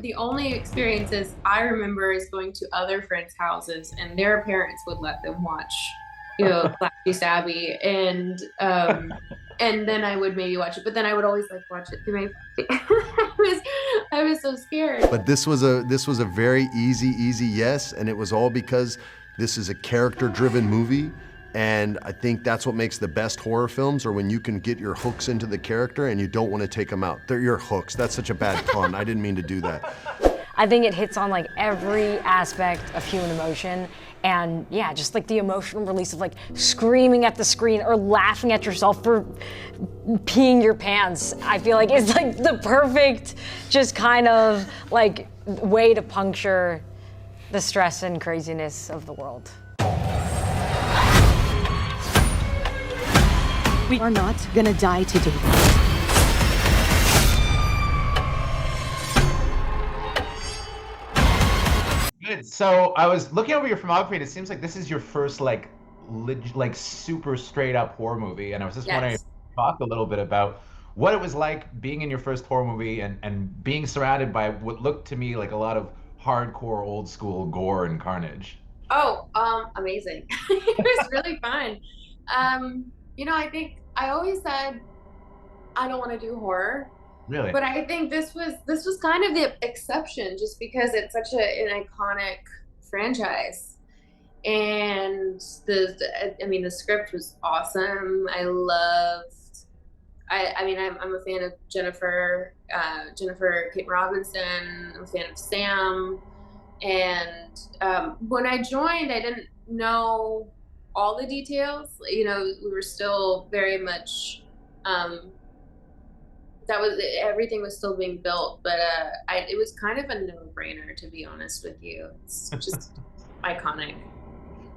The only experiences I remember is going to other friends' houses, and their parents would let them watch, Classy Stabby, and then I would maybe watch it, but then I would always like watch it through my. I was so scared. But this was a very easy yes, and it was all because this is a character-driven movie. And I think that's what makes the best horror films, or when you can get your hooks into the character and you don't want to take them out. They're your hooks. That's such a bad pun. I didn't mean to do that. I think it hits on like every aspect of human emotion. And yeah, just like the emotional release of like screaming at the screen or laughing at yourself for peeing your pants, I feel like is like the perfect just kind of like way to puncture the stress and craziness of the world. We are not gonna die today. Good. So I was looking over your filmography, and it seems like this is your first like super straight up horror movie. And I was just wondering if you could talk a little bit about what it was like being in your first horror movie and being surrounded by what looked to me like a lot of hardcore old school gore and carnage. Oh, amazing. It was really fun. I think I always said I don't want to do horror. Really? But I think this was kind of the exception, just because it's such an iconic franchise. And the script was awesome. I'm a fan of Jennifer Kaytin Robinson. I'm a fan of Sam. And when I joined, I didn't know all the details. We were still very much everything was still being built, but it was kind of a no-brainer, to be honest with you. It's just iconic.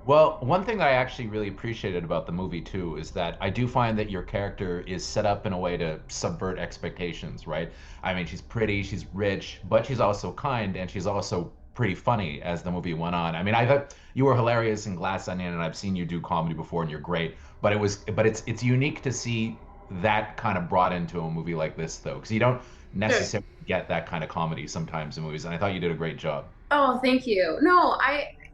Well, one thing that I actually really appreciated about the movie too is that I do find that your character is set up in a way to subvert expectations, right? I mean, she's pretty, she's rich, but she's also kind, and she's also pretty funny as the movie went on. I mean, I thought you were hilarious in Glass Onion, and I've seen you do comedy before, and you're great. But it's unique to see that kind of brought into a movie like this, though, because you don't necessarily get that kind of comedy sometimes in movies, and I thought you did a great job. Oh, thank you. No,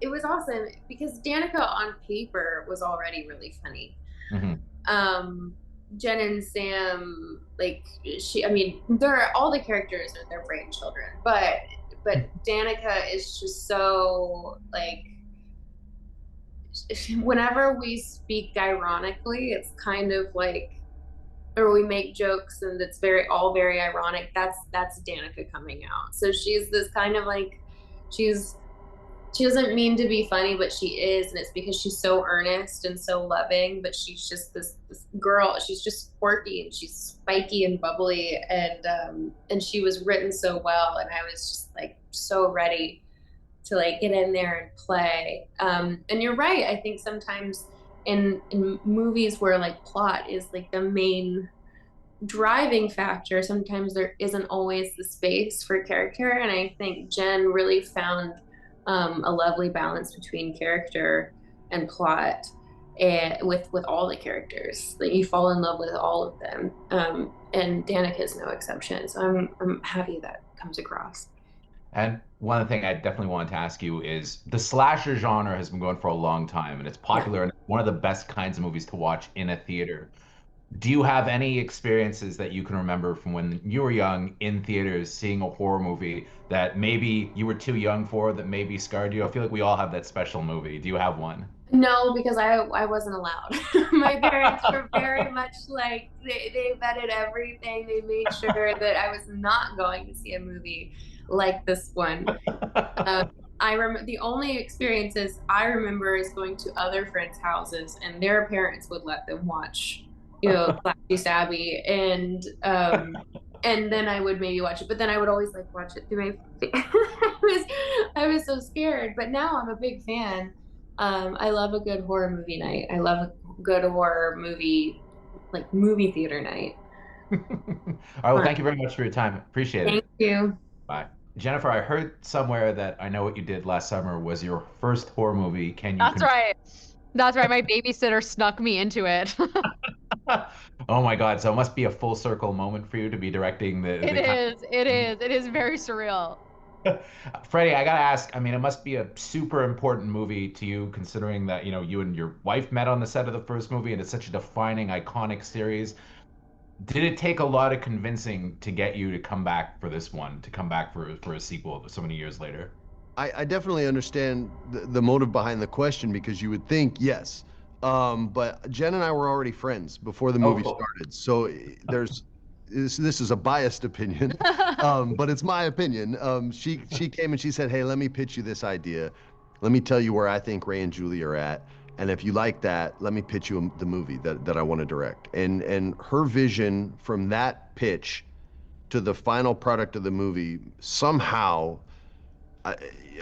it was awesome because Danica on paper was already really funny. Mm-hmm. Jen and Sam, they're all the characters are their brainchildren, but Danica is just so like, whenever we speak ironically, it's kind of like, or we make jokes and it's all very ironic. That's Danica coming out. So she's this kind of like, she doesn't mean to be funny, but she is, and it's because she's so earnest and so loving. But she's just this girl. She's just quirky and she's spiky and bubbly, and she was written so well, and I was just like so ready to like get in there and play. And you're right. I think sometimes in movies where like plot is like the main driving factor, sometimes there isn't always the space for character, and I think Jen really found a lovely balance between character and plot, and with all the characters, that you fall in love with all of them, and Danica is no exception. So I'm happy that comes across. And one thing I definitely wanted to ask you is the slasher genre has been going for a long time, and it's popular and one of the best kinds of movies to watch in a theater. Do you have any experiences that you can remember from when you were young in theaters seeing a horror movie that maybe you were too young for, that maybe scarred you? I feel like we all have that special movie. Do you have one? No, because I wasn't allowed. My parents were very much like, they vetted everything. They made sure that I was not going to see a movie like this one. I remember the only experiences I remember is going to other friends' houses, and their parents would let them watch, Classy Stabby, and then I would maybe watch it, but then I would always like watch it through my. I was so scared, but now I'm a big fan. I love a good horror movie night. I love a good horror movie, like movie theater night. All right. Well, thank you very much for your time. Appreciate it. Thank you. Bye. Jennifer, I heard somewhere that I Know What You Did Last Summer was your first horror movie. That's right. That's right. My babysitter snuck me into it. Oh my God. So it must be a full circle moment for you to be directing It is very surreal. Freddie, I gotta ask, I mean, it must be a super important movie to you, considering that, you and your wife met on the set of the first movie, and it's such a defining, iconic series. Did it take a lot of convincing to get you to come back for this one, to come back for a sequel so many years later? I definitely understand the motive behind the question because you would think yes. But Jen and I were already friends before the Oh, movie cool. started. So there's this is a biased opinion, but it's my opinion. She came and she said, "Hey, let me pitch you this idea. Let me tell you where I think Ray and Julie are at. And if you like that, let me pitch you the movie that I want to direct." And her vision from that pitch to the final product of the movie somehow I,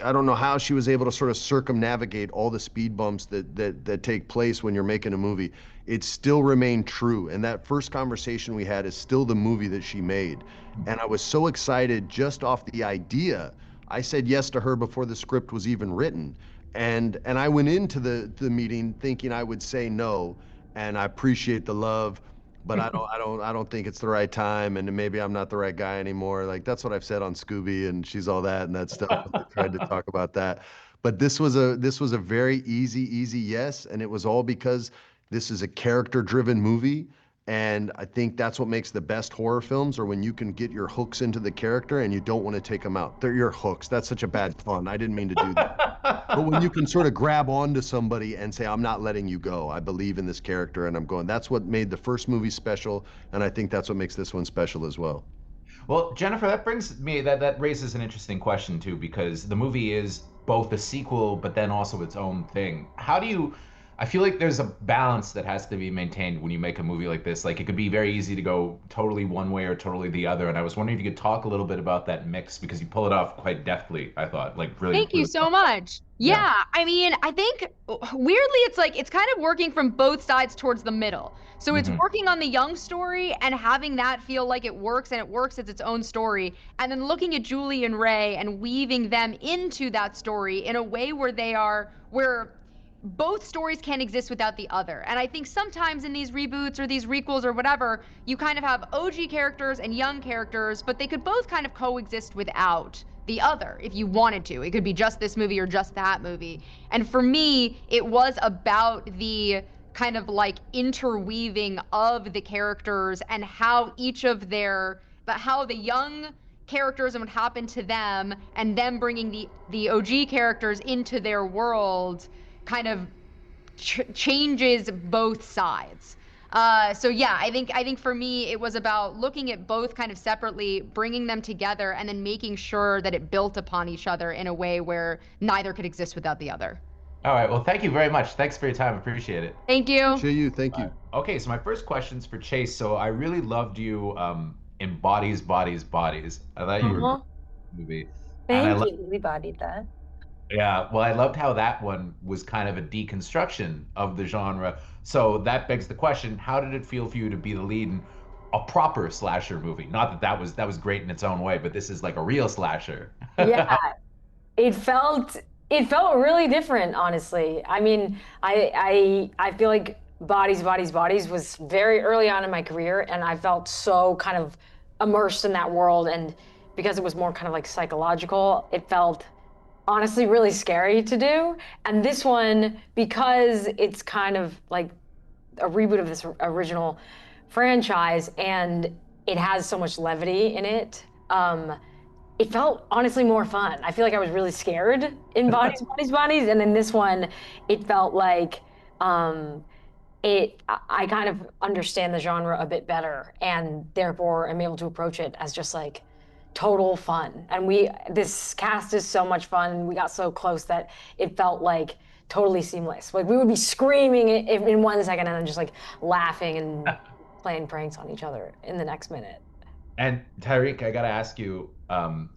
I don't know how she was able to sort of circumnavigate all the speed bumps that take place when you're making a movie. It still remained true. And that first conversation we had is still the movie that she made. And I was so excited just off the idea. I said yes to her before the script was even written. And I went into the meeting thinking I would say no. And I appreciate the love, but I don't think it's the right time, and maybe I'm not the right guy anymore. Like that's what I've said on Scooby and She's All That and that stuff. I tried to talk about that, but this was a very easy yes, and it was all because this is a character-driven movie, and I think that's what makes the best horror films, or when you can get your hooks into the character and you don't want to take them out. They're your hooks. That's such a bad pun. I didn't mean to do that. But when you can sort of grab onto somebody and say, I'm not letting you go. I believe in this character and I'm going. That's what made the first movie special. And I think that's what makes this one special as well. Well, Jennifer, that raises an interesting question too, because the movie is both a sequel but then also its own thing. How do you I feel like there's a balance that has to be maintained when you make a movie like this. Like it could be very easy to go totally one way or totally the other. And I was wondering if you could talk a little bit about that mix because you pull it off quite deftly, I thought. Like really, Thank you really so well. much. Yeah. Yeah, I mean, I think weirdly it's like it's kind of working from both sides towards the middle. So it's Hmm. working on the young story and having that feel like it works and it works as its own story. And then looking at Julie and Ray and weaving them into that story in a way where both stories can't exist without the other. And I think sometimes in these reboots or these requels or whatever, you kind of have OG characters and young characters, but they could both kind of coexist without the other if you wanted to. It could be just this movie or just that movie. And for me, it was about the kind of like interweaving of the characters and how how the young characters and what happened to them and them bringing the OG characters into their world kind of changes both sides. So yeah, I think for me it was about looking at both kind of separately, bringing them together, and then making sure that it built upon each other in a way where neither could exist without the other. All right. Well, thank you very much. Thanks for your time. Appreciate it. Thank you. Appreciate you. Thank you. Okay, so my first question's for Chase. So I really loved you in Bodies, Bodies, Bodies. I thought you were great Uh-huh. in the movie. And I Thank love, you. We bodied that. yeah, well, I loved how that one was kind of a deconstruction of the genre. So that begs the question, how did it feel for you to be the lead in a proper slasher movie? Not that that was great in its own way, but this is like a real slasher. Yeah, it felt really different, honestly. I mean, I feel like Bodies was very early on in my career, and I felt so kind of immersed in that world, and because it was more kind of like psychological, it felt honestly really scary to do. And this one, because it's kind of like a reboot of this original franchise and it has so much levity in it, it felt honestly more fun. I feel like I was really scared in Bodies, and in this one, it felt like I kind of understand the genre a bit better, and therefore am able to approach it as just like total fun. And this cast is so much fun. We got so close that it felt like totally seamless. Like we would be screaming in 1 second and then just like laughing and playing pranks on each other in the next minute. And Tyreek, I gotta ask you,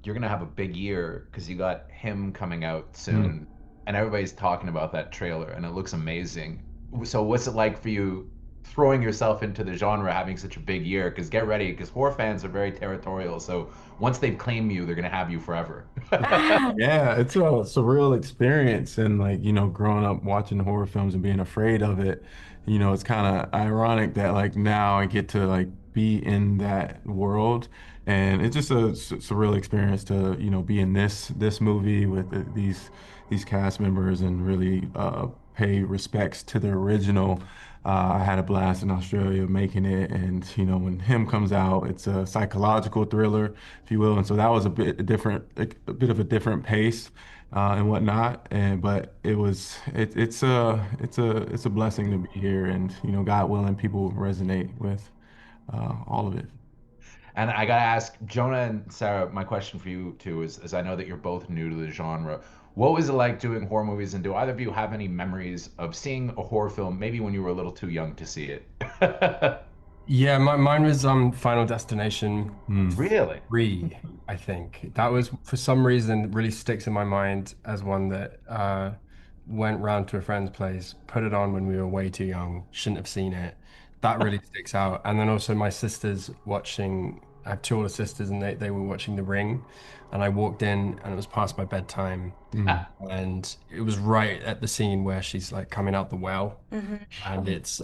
you're gonna have a big year because you got him coming out soon, and everybody's talking about that trailer, and it looks amazing. So what's it like for you throwing yourself into the genre, having such a big year? Because get ready, because horror fans are very territorial. So once they've claimed you, they're gonna have you forever. Yeah, it's a surreal experience. And like, growing up watching horror films and being afraid of it, it's kind of ironic that like now I get to like be in that world. And it's just a surreal experience to, be in this movie with these cast members and really pay respects to the original. I had a blast in Australia making it, and when him comes out, it's a psychological thriller, if you will, and so that was a bit different, a bit of a different pace and whatnot. But it's a blessing to be here, and God willing, people resonate with all of it. And I gotta ask Jonah and Sarah, my question for you too is I know that you're both new to the genre. What was it like doing horror movies, and do either of you have any memories of seeing a horror film, maybe when you were a little too young to see it? Yeah, mine was Final Destination Really? 3, I think. That was, for some reason, really sticks in my mind as one that went round to a friend's place, put it on when we were way too young, shouldn't have seen it. That really sticks out. And then also my sisters watching, I have two older sisters, and they were watching The Ring, and I walked in and it was past my bedtime, and it was right at the scene where she's like coming out the well, and it's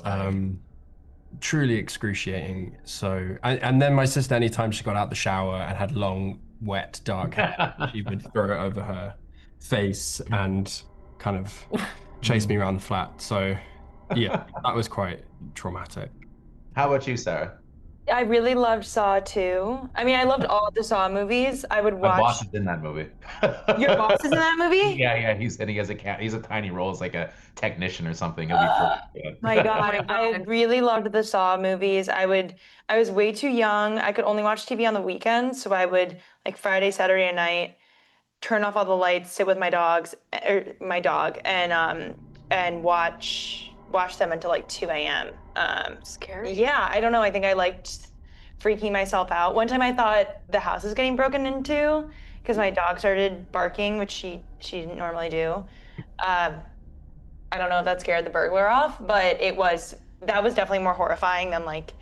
truly excruciating. So, and then my sister, anytime she got out the shower and had long, wet, dark hair, she would throw it over her face and kind of chase me around the flat. So yeah, that was quite traumatic. How about you, Sarah? I really loved Saw 2. I mean, I loved all of the Saw movies. I would My watch. boss is in that movie. Your boss is in that movie? Yeah, he has a cat. He's a tiny role as like a technician or something. He'll be pretty good. My God, I really loved the Saw movies. I was way too young. I could only watch TV on the weekends, so I would like Friday, Saturday night, turn off all the lights, sit with my dog, and watch them until like 2 a.m. Scary. Yeah, I don't know. I think I liked freaking myself out. One time I thought the house was getting broken into because my dog started barking, which she didn't normally do. I don't know if that scared the burglar off, but that was definitely more horrifying than like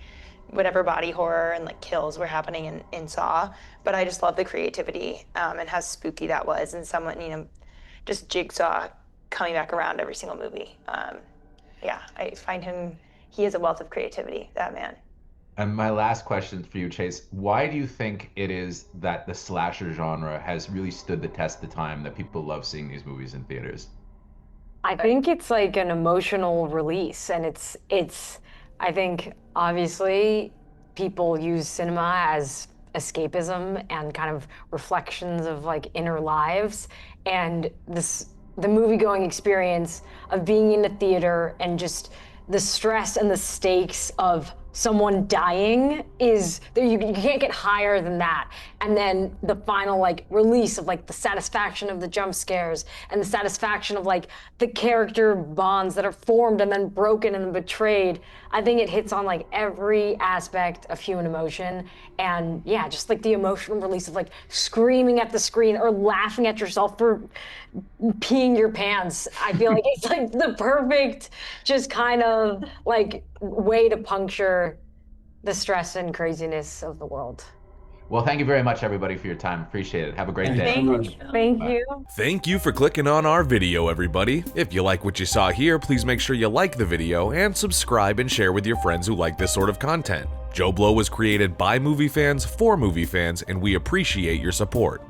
whatever body horror and like kills were happening in Saw. But I just love the creativity and how spooky that was, and someone, just Jigsaw coming back around every single movie. Yeah, I find he has a wealth of creativity, that man. And my last question for you, Chase, why do you think it is that the slasher genre has really stood the test of time, that people love seeing these movies in theaters? I think it's like an emotional release, and I think obviously people use cinema as escapism and kind of reflections of like inner lives, and the movie-going experience of being in a theater and just the stress and the stakes of someone dying is you can't get higher than that. And then the final like release of like the satisfaction of the jump scares and the satisfaction of like the character bonds that are formed and then broken and betrayed. I think it hits on like every aspect of human emotion. And yeah, just like the emotional release of like screaming at the screen or laughing at yourself for peeing your pants. I feel like it's like the perfect just kind of like way to puncture the stress and craziness of the world. Well, thank you very much, everybody, for your time. Appreciate it. Have a great day. Thank you. Thank you for clicking on our video, everybody. If you like what you saw here, please make sure you like the video and subscribe and share with your friends who like this sort of content. JoBlo was created by movie fans for movie fans, and we appreciate your support.